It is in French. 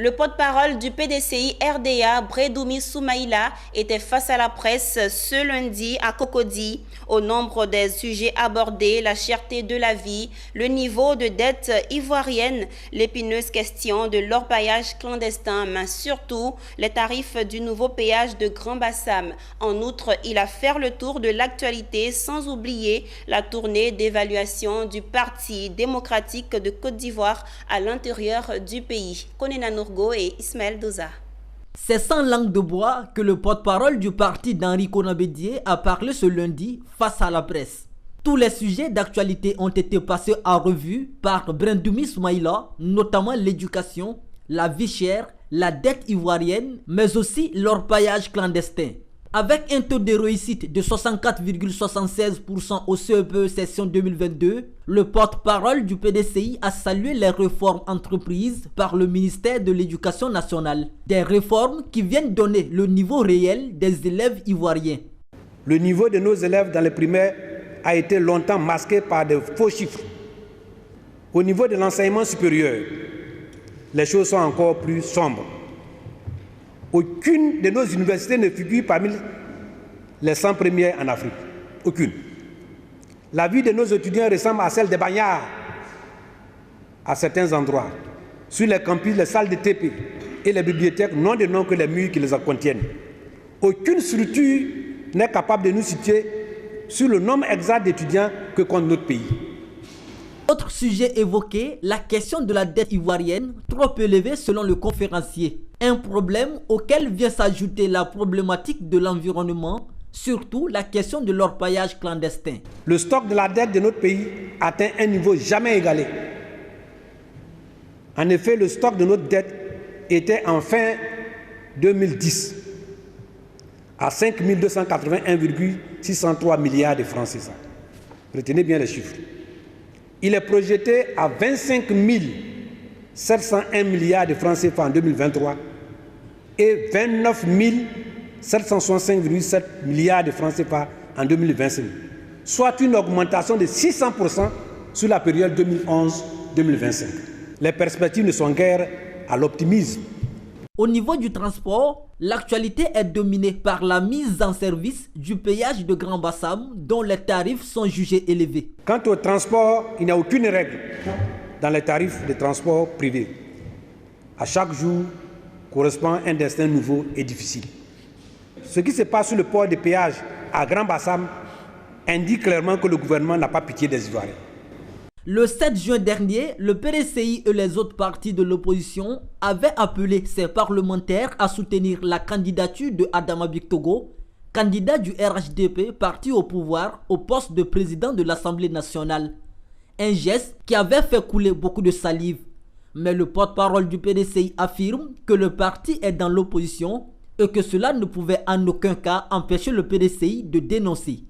Le porte-parole du PDCI RDA, Brédoumi Soumaïla, était face à la presse ce lundi à Cocody. Au nombre des sujets abordés, la cherté de la vie, le niveau de dette ivoirienne, l'épineuse question de l'orpaillage clandestin, mais surtout les tarifs du nouveau péage de Grand Bassam. En outre, il a fait le tour de l'actualité sans oublier la tournée d'évaluation du Parti démocratique de Côte d'Ivoire à l'intérieur du pays. Konena Nourgo et Ismaël Doza. C'est sans langue de bois que le porte-parole du parti d'Henri Konan Bédié a parlé ce lundi face à la presse. Tous les sujets d'actualité ont été passés en revue par Brédoumi Soumaïla, notamment l'éducation, la vie chère, la dette ivoirienne, mais aussi l'orpaillage clandestin. Avec un taux de réussite de 64,76% au CEPE session 2022, le porte-parole du PDCI a salué les réformes entreprises par le ministère de l'Éducation nationale. Des réformes qui viennent donner le niveau réel des élèves ivoiriens. Le niveau de nos élèves dans les primaires a été longtemps masqué par de faux chiffres. Au niveau de l'enseignement supérieur, les choses sont encore plus sombres. Aucune de nos universités ne figure parmi les 100 premières en Afrique. Aucune. La vie de nos étudiants ressemble à celle des bagnards à certains endroits. Sur les campus, les salles de TP et les bibliothèques n'ont de nom que les murs qui les contiennent. Aucune structure n'est capable de nous situer sur le nombre exact d'étudiants que compte notre pays. Autre sujet évoqué, la question de la dette ivoirienne, trop élevée selon le conférencier. Un problème auquel vient s'ajouter la problématique de l'environnement, surtout la question de l'orpaillage clandestin. Le stock de la dette de notre pays atteint un niveau jamais égalé. En effet, le stock de notre dette était en fin 2010 à 5 281,603 milliards de francs CFA. Retenez bien les chiffres. Il est projeté à 25 701 milliards de francs CFA en 2023 et 29 765,7 milliards de francs CFA en 2025, soit une augmentation de 600% sur la période 2011-2025. Les perspectives ne sont guère à l'optimisme. Au niveau du transport, l'actualité est dominée par la mise en service du péage de Grand Bassam, dont les tarifs sont jugés élevés. Quant au transport, il n'y a aucune règle dans les tarifs de transport privé. À chaque jour correspond un destin nouveau et difficile. Ce qui se passe sur le port de péage à Grand Bassam indique clairement que le gouvernement n'a pas pitié des Ivoiriens. Le 7 juin dernier, le PDCI et les autres partis de l'opposition avaient appelé ses parlementaires à soutenir la candidature de Adama Bictogo, candidat du RHDP, parti au pouvoir, au poste de président de l'Assemblée nationale. Un geste qui avait fait couler beaucoup de salive. Mais le porte-parole du PDCI affirme que le parti est dans l'opposition et que cela ne pouvait en aucun cas empêcher le PDCI de dénoncer.